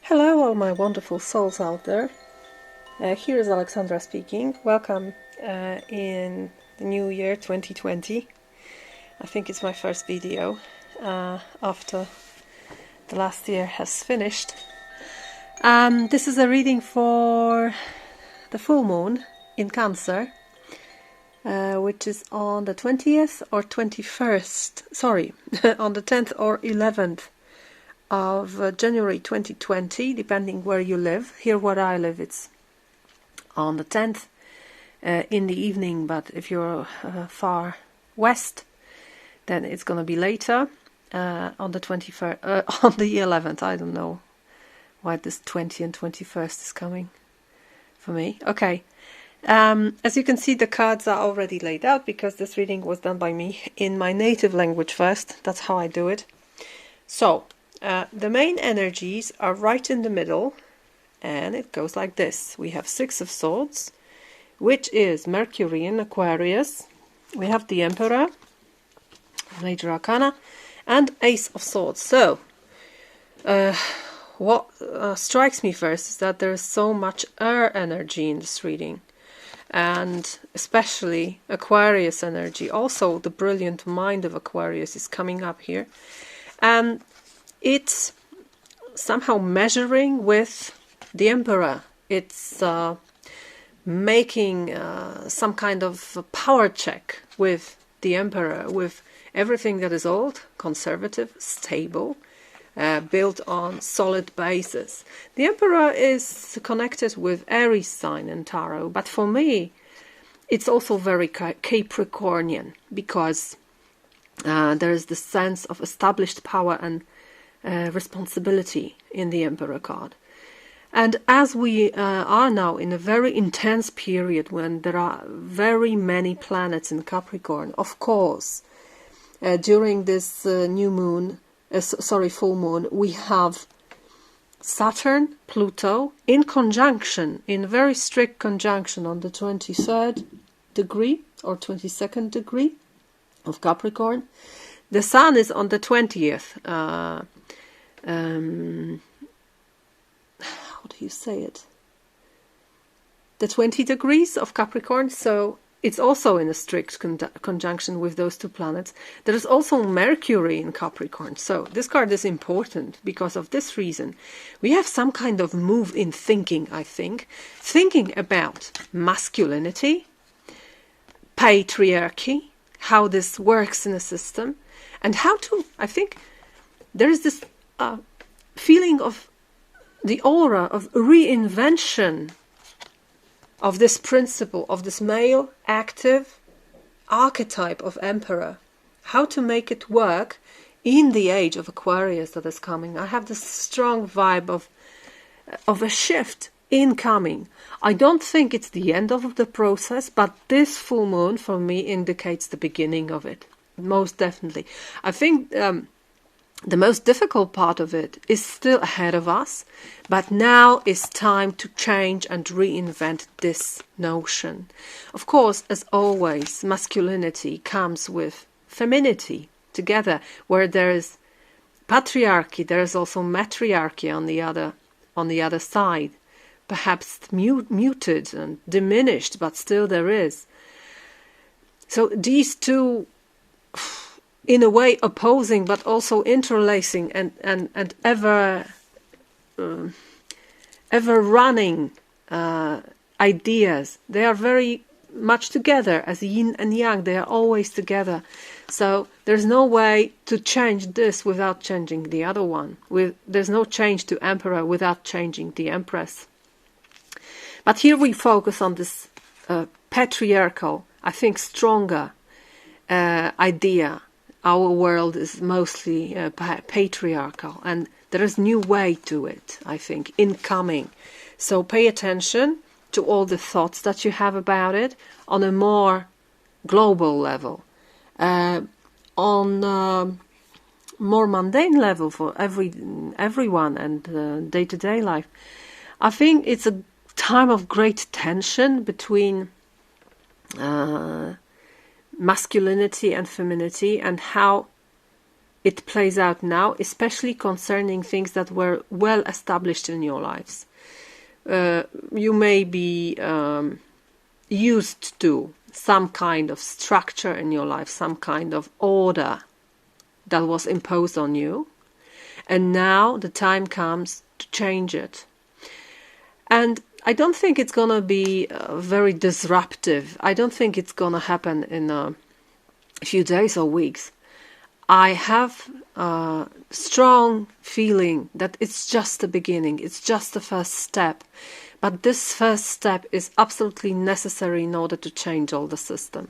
Hello all my wonderful souls out there. Here is Alexandra speaking. Welcome in the new year 2020. I think it's my first video after the last year has finished. This is a reading for the full moon in Cancer, which is on the 20th or 21st, sorry, on the 10th or 11th of January 2020, depending where you live. Here where I live, it's on the 10th in the evening, but if you're far west, then it's going to be later on the 21st, on the 11th. I don't know why this 20 and 21st is coming for me. Okay. As you can see, the cards are already laid out because this reading was done by me in my native language first. That's how I do it. So, the main energies are right in the middle, and it goes like this. We have Six of Swords, which is Mercury in Aquarius. We have the Emperor, Major Arcana, and Ace of Swords. So, what strikes me first is that there is so much air energy in this reading, and especially Aquarius energy. Also, the brilliant mind of Aquarius is coming up here, and it's somehow measuring with the Emperor. It's making some kind of power check with the Emperor, with everything that is old, conservative, stable, built on solid basis. The Emperor is connected with Aries sign in tarot, but for me it's also very Capricornian, because there is the sense of established power and responsibility in the Emperor card. And as we are now in a very intense period when there are very many planets in Capricorn, of course, during this new moon, full moon, we have Saturn, Pluto in conjunction, in very strict conjunction on the 23rd degree or 22nd degree of Capricorn. The Sun is on the 20th. How do you say it? The 20 degrees of Capricorn, so it's also in a strict conjunction with those two planets. There is also Mercury in Capricorn, so this card is important because of this reason. We have some kind of move in thinking, I think, thinking about masculinity, patriarchy, how this works in a system, and how to, I think, there is this feeling of the aura of reinvention of this principle, of this male active archetype of Emperor. How to make it work in the age of Aquarius that is coming. I have this strong vibe of a shift incoming. I don't think it's the end of the process, but this full moon for me indicates the beginning of it. Most definitely. I think the most difficult part of it is still ahead of us, but now is time to change and reinvent this notion. Of course, as always, masculinity comes with femininity together. Where there is patriarchy, there is also matriarchy on the other side. Perhaps muted and diminished, but still there is. So these two, in a way, opposing but also interlacing and ever running ideas, they are very much together as yin and yang. They are always together, so there's no way to change this without changing the other one. There's no change to Emperor without changing the Empress. But here we focus on this patriarchal, I think, stronger idea. Our world is mostly patriarchal, and there is new way to it, I think, incoming. So pay attention to all the thoughts that you have about it on a more global level. On more mundane level for everyone and day-to-day life, I think it's a time of great tension between masculinity and femininity, and how it plays out now, especially concerning things that were well established in your lives. You may be used to some kind of structure in your life, some kind of order that was imposed on you, and now the time comes to change it. And I don't think it's gonna be very disruptive. I don't think it's gonna happen in a few days or weeks. I have a strong feeling that it's just the beginning, it's just the first step. But this first step is absolutely necessary in order to change all the system.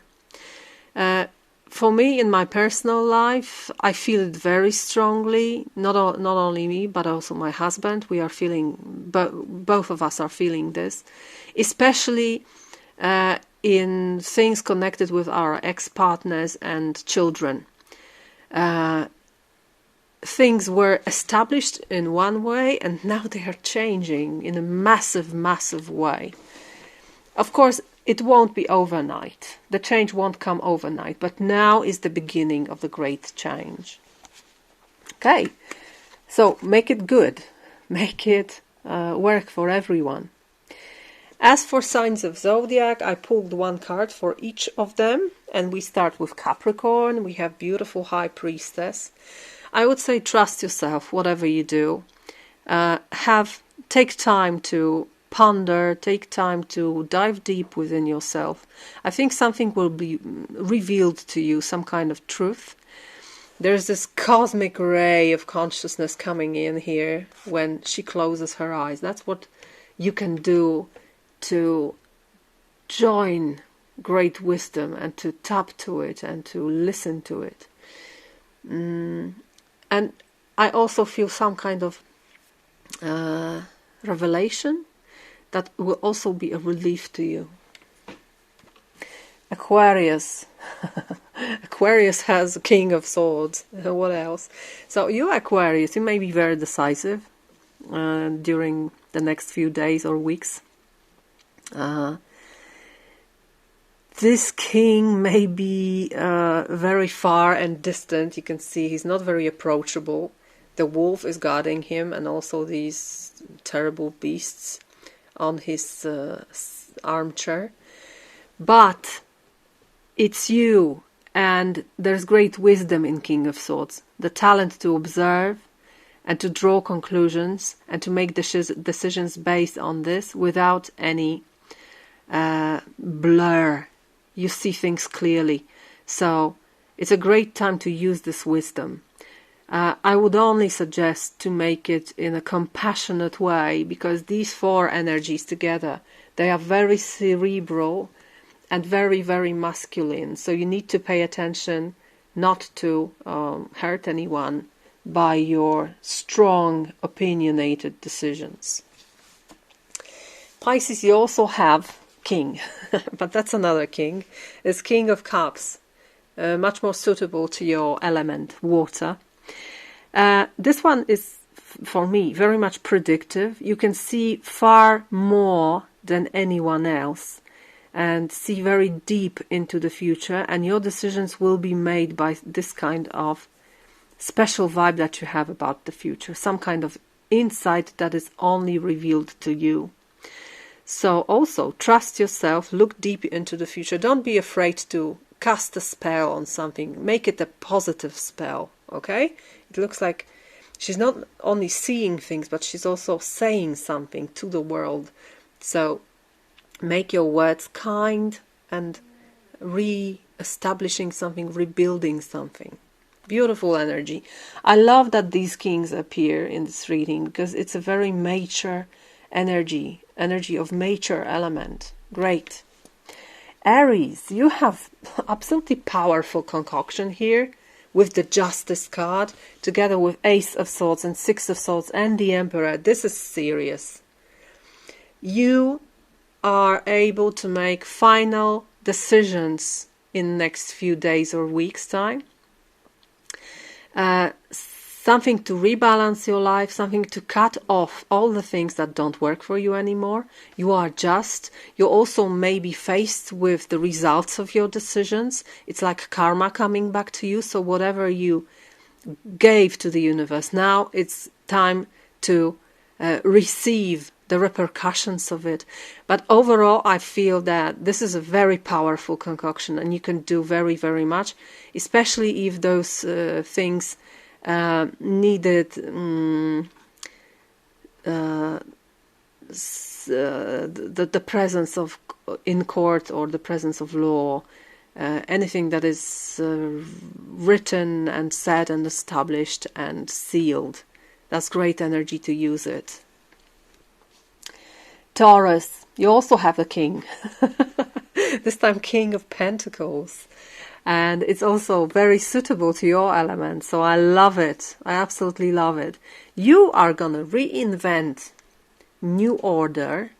For me, in my personal life, I feel it very strongly. Not only me, but also my husband. We are feeling, both of us are feeling this, especially in things connected with our ex-partners and children. Things were established in one way, and now they are changing in a massive, massive way. Of course, it won't be overnight. The change won't come overnight, but now is the beginning of the great change. Okay, so make it good. Make it work for everyone. As for signs of zodiac, I pulled one card for each of them, and we start with Capricorn. We have beautiful High Priestess. I would say trust yourself, whatever you do. Take time to ponder, take time to dive deep within yourself. I think something will be revealed to you, some kind of truth. There's this cosmic ray of consciousness coming in here when she closes her eyes. That's what you can do to join great wisdom and to tap to it and to listen to it. And I also feel some kind of revelation that will also be a relief to you. Aquarius. Aquarius has a King of Swords. What else? So you Aquarius, you may be very decisive during the next few days or weeks. This king may be very far and distant. You can see he's not very approachable. The wolf is guarding him, and also these terrible beasts on his armchair. But it's you, and there's great wisdom in King of Swords. The talent to observe and to draw conclusions and to make decisions based on this without any blur. You see things clearly. So it's a great time to use this wisdom. I would only suggest to make it in a compassionate way, because these four energies together, they are very cerebral and very, very masculine. So you need to pay attention not to hurt anyone by your strong, opinionated decisions. Pisces, you also have King, but that's another king. It's King of Cups, much more suitable to your element, water. This one is, for me, very much predictive. You can see far more than anyone else and see very deep into the future, and your decisions will be made by this kind of special vibe that you have about the future, some kind of insight that is only revealed to you. So also trust yourself, look deep into the future. Don't be afraid to cast a spell on something. Make it a positive spell, okay? It looks like she's not only seeing things, but she's also saying something to the world. So make your words kind and re-establishing something, rebuilding something. Beautiful energy. I love that these kings appear in this reading, because it's a very mature energy of mature element. Great. Aries, you have absolutely powerful concoction here with the Justice card, together with Ace of Swords and Six of Swords and the Emperor. This is serious. You are able to make final decisions in the next few days or weeks' time. Something to rebalance your life, something to cut off all the things that don't work for you anymore. You are just. You also may be faced with the results of your decisions. It's like karma coming back to you. So whatever you gave to the universe. Now it's time to receive the repercussions of it. But overall, I feel that this is a very powerful concoction, and you can do very, very much, especially if those things needed the presence of in court, or the presence of law, anything that is written and said and established and sealed. That's great energy to use it. Taurus, you also have a king. This time King of Pentacles. And it's also very suitable to your element. So I love it. I absolutely love it. You are going to reinvent new order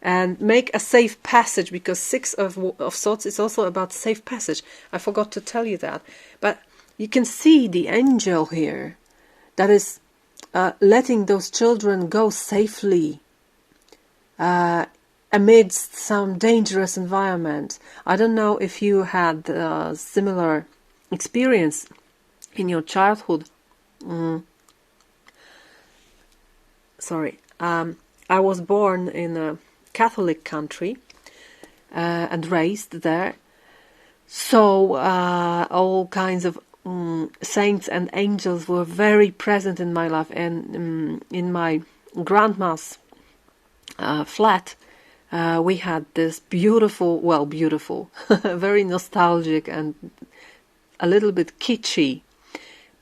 and make a safe passage, because Six of Swords is also about safe passage. I forgot to tell you that. But you can see the angel here that is letting those children go safely amidst some dangerous environment. I don't know if you had a similar experience in your childhood. I was born in a Catholic country and raised there. So all kinds of saints and angels were very present in my life, and in my grandma's flat we had this beautiful, very nostalgic and a little bit kitschy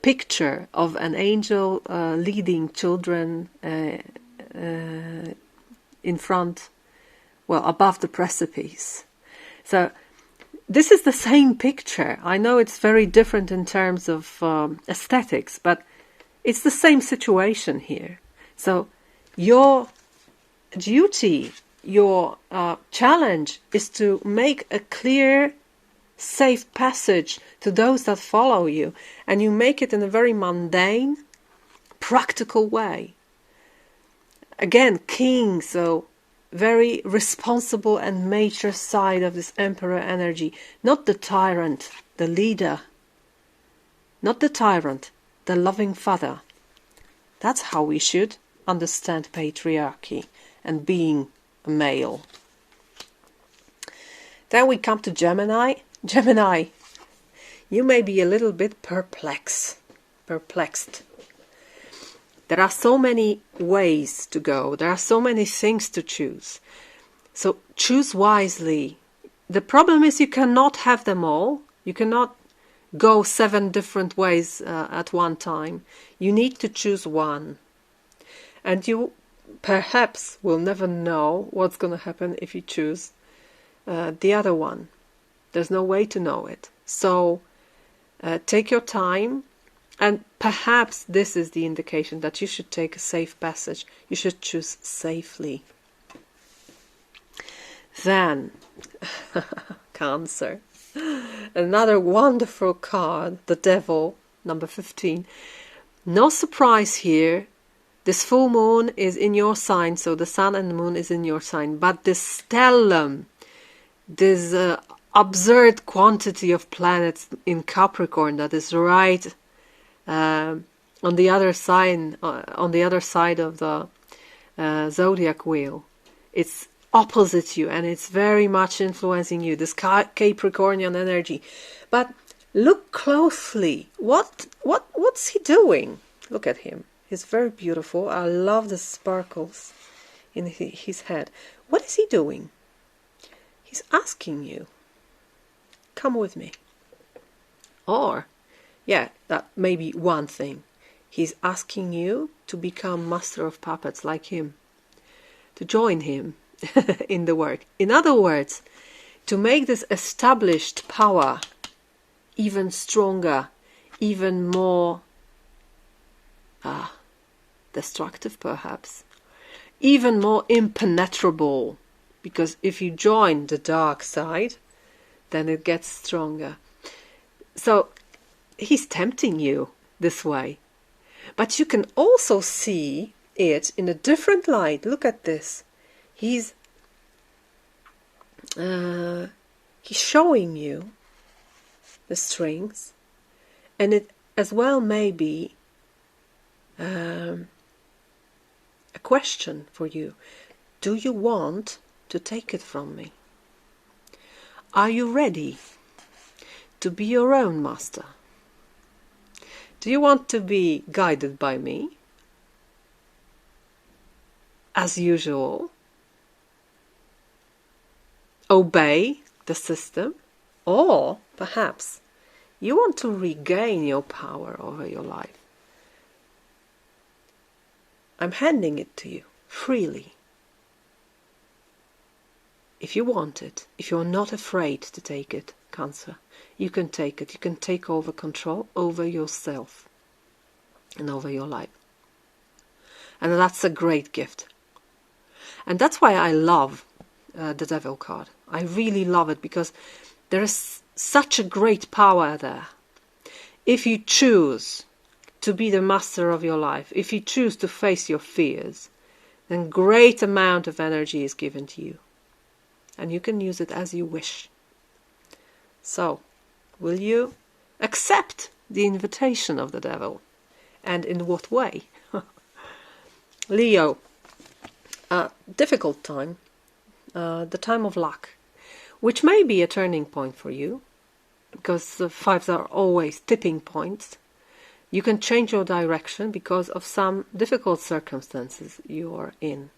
picture of an angel leading children in front, above the precipice. So this is the same picture. I know it's very different in terms of aesthetics, but it's the same situation here. So your duty, your challenge is to make a clear, safe passage to those that follow you, and you make it in a very mundane, practical way. Again, king, so very responsible and mature side of this emperor energy, not the tyrant, the leader, not the tyrant, the loving father. That's how we should understand patriarchy and being a male. Then we come to Gemini. Gemini, you may be a little bit perplexed. There are so many ways to go. There are so many things to choose. So choose wisely. The problem is you cannot have them all. You cannot go 7 different ways at one time. You need to choose one. And you perhaps will never know what's going to happen if you choose the other one. There's no way to know it. So take your time. And perhaps this is the indication that you should take a safe passage. You should choose safely. Then, Cancer. Another wonderful card, the Devil, number 15. No surprise here. This full moon is in your sign, so the sun and the moon is in your sign. But this stellium, this absurd quantity of planets in Capricorn that is right on the other side of the zodiac wheel, it's opposite you and it's very much influencing you, this Capricornian energy. But look closely. What's he doing? Look at him. He's very beautiful. I love the sparkles in his head. What is he doing? He's asking you, come with me. Or yeah, that may be one thing. He's asking you to become master of puppets like him, to join him in the work. In other words, to make this established power even stronger, even more destructive perhaps, even more impenetrable. Because if you join the dark side, then it gets stronger. So he's tempting you this way. But you can also see it in a different light. Look at this. He's showing you the strings, and it as well may be a question for you. Do you want to take it from me? Are you ready to be your own master? Do you want to be guided by me, as usual? Obey the system? Or perhaps you want to regain your power over your life? I'm handing it to you freely. If you want it, if you're not afraid to take it, Cancer, you can take it. You can take over control over yourself and over your life. And that's a great gift. And that's why I love the Devil card. I really love it, because there is such a great power there. If you choose to be the master of your life, if you choose to face your fears, then great amount of energy is given to you. And you can use it as you wish. So, will you accept the invitation of the Devil? And in what way? Leo, difficult time, the time of luck, which may be a turning point for you, because the fives are always tipping points. You can change your direction because of some difficult circumstances you are in.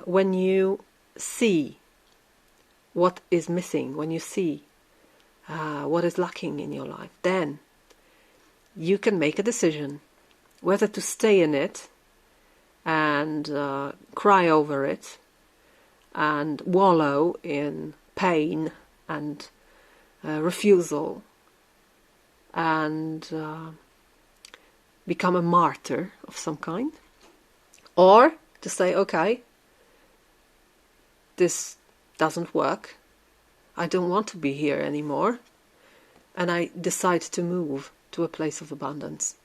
When you see what is missing, when you see what is lacking in your life, then you can make a decision whether to stay in it and cry over it and wallow in pain and refusal and become a martyr of some kind, or to say, okay, this doesn't work, I don't want to be here anymore, and I decide to move to a place of abundance.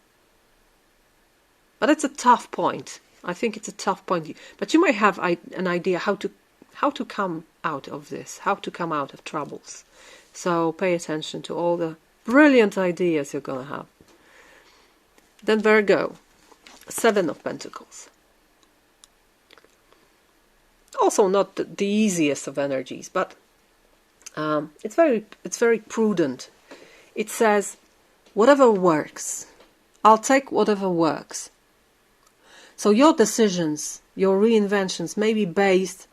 But it's a tough point. I think it's a tough point. But you might have an idea how to come out of this, how to come out of troubles. So pay attention to all the brilliant ideas you're going to have. Then Virgo, Seven of Pentacles. Also not the easiest of energies, but it's very prudent. It says, whatever works, I'll take whatever works. So your decisions, your reinventions may be based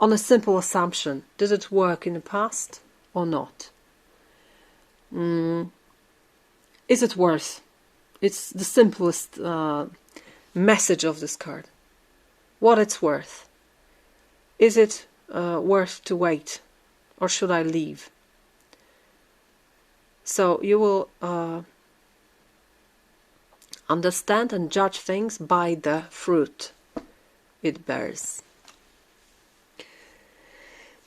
on a simple assumption. Did it work in the past or not? Is it worth? It's the simplest message of this card. What it's worth. Is it worth to wait, or should I leave? So you will understand and judge things by the fruit it bears.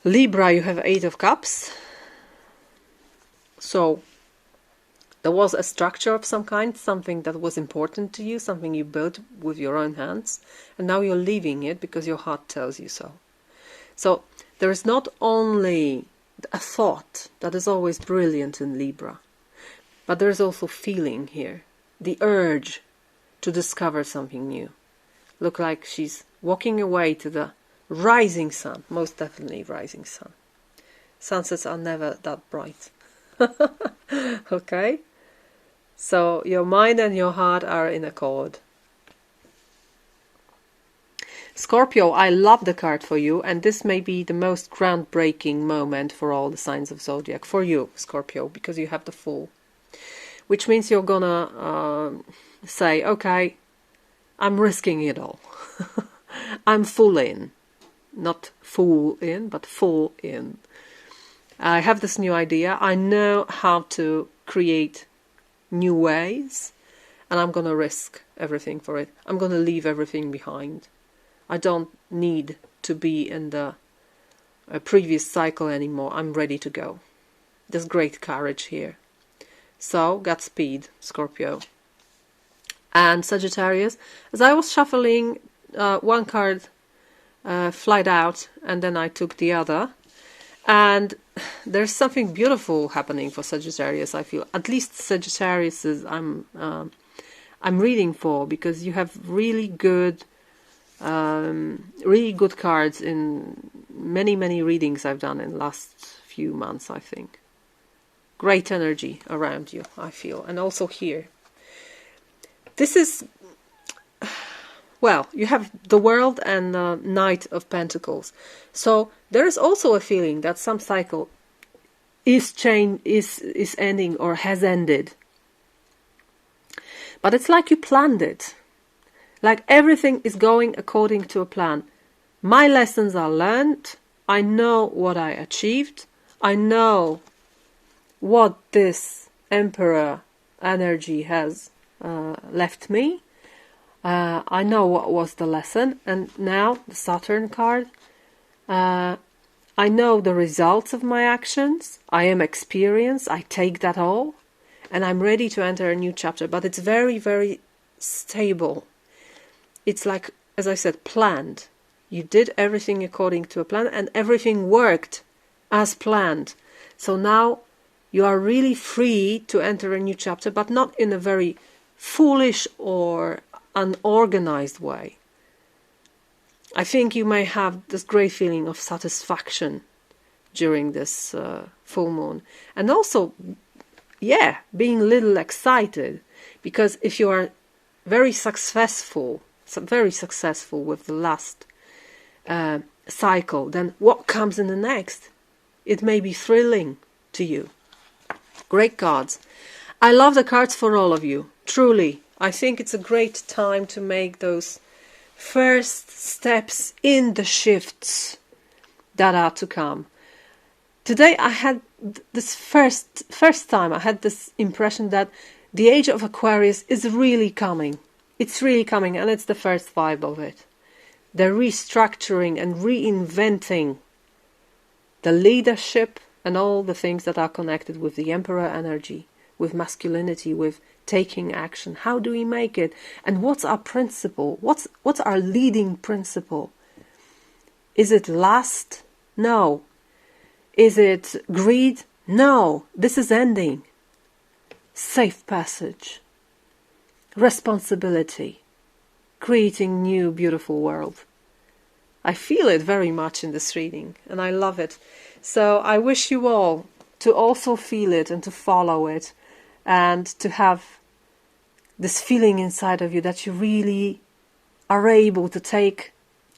Libra, you have Eight of Cups. So there was a structure of some kind, something that was important to you, something you built with your own hands, and now you're leaving it because your heart tells you so. So there is not only a thought that is always brilliant in Libra, but there is also feeling here, the urge to discover something new. Look like she's walking away to the rising sun, most definitely rising sun. Sunsets are never that bright. Okay? So your mind and your heart are in accord. Scorpio, I love the card for you, and this may be the most groundbreaking moment for all the signs of zodiac. For you, Scorpio, because you have the Fool. Which means you're gonna say, okay, I'm risking it all. I'm full in. Not fool in, but full in. I have this new idea. I know how to create new ways, and I'm gonna risk everything for it. I'm gonna leave everything behind. I don't need to be in the previous cycle anymore. I'm ready to go. There's great courage here. So, Godspeed, Scorpio. And Sagittarius, as I was shuffling, one card flied out, and then I took the other. And there's something beautiful happening for Sagittarius, I feel. At least Sagittarius is I'm reading for, because you have really good cards in many readings I've done in the last few months, I think. Great energy around you, I feel. And also here. This is, well, you have the World and the Knight of Pentacles. So there is also a feeling that some cycle is ending or has ended. But it's like you planned it. Like everything is going according to a plan. My lessons are learned. I know what I achieved. I know what this Emperor energy has left me. I know what was the lesson. And now the Saturn card. I know the results of my actions. I am experienced. I take that all. And I'm ready to enter a new chapter. But it's very stable. It's like, as I said, planned. You did everything according to a plan, and everything worked as planned. So now you are really free to enter a new chapter, but not in a very foolish or unorganized way. I think you may have this great feeling of satisfaction during this full moon. And also, yeah, being a little excited. Because if you are very successful with the last cycle, then what comes in the next? It may be thrilling to you. Great cards. I love the cards for all of you. Truly. I think it's a great time to make those first steps in the shifts that are to come. Today I had this first time I had this impression that the age of Aquarius is really coming. It's really coming, and it's the first vibe of it. They're restructuring and reinventing the leadership and all the things that are connected with the Emperor energy, with masculinity, with taking action. How do we make it? And what's our principle? What's our leading principle? Is it lust? No. Is it greed? No. This is ending. Safe passage. Responsibility. Creating new beautiful world. I feel it very much in this reading, and I love it. So I wish you all to also feel it and to follow it, and to have this feeling inside of you that you really are able to take,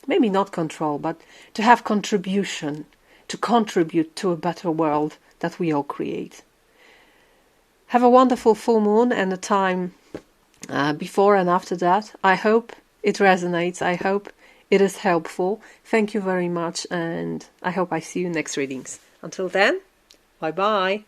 maybe not control, but to have contribution, to contribute to a better world that we all create. Have a wonderful full moon and a time before and after that. I hope it resonates. I hope it is helpful. Thank you very much, and I hope I see you next readings. Until then, bye bye.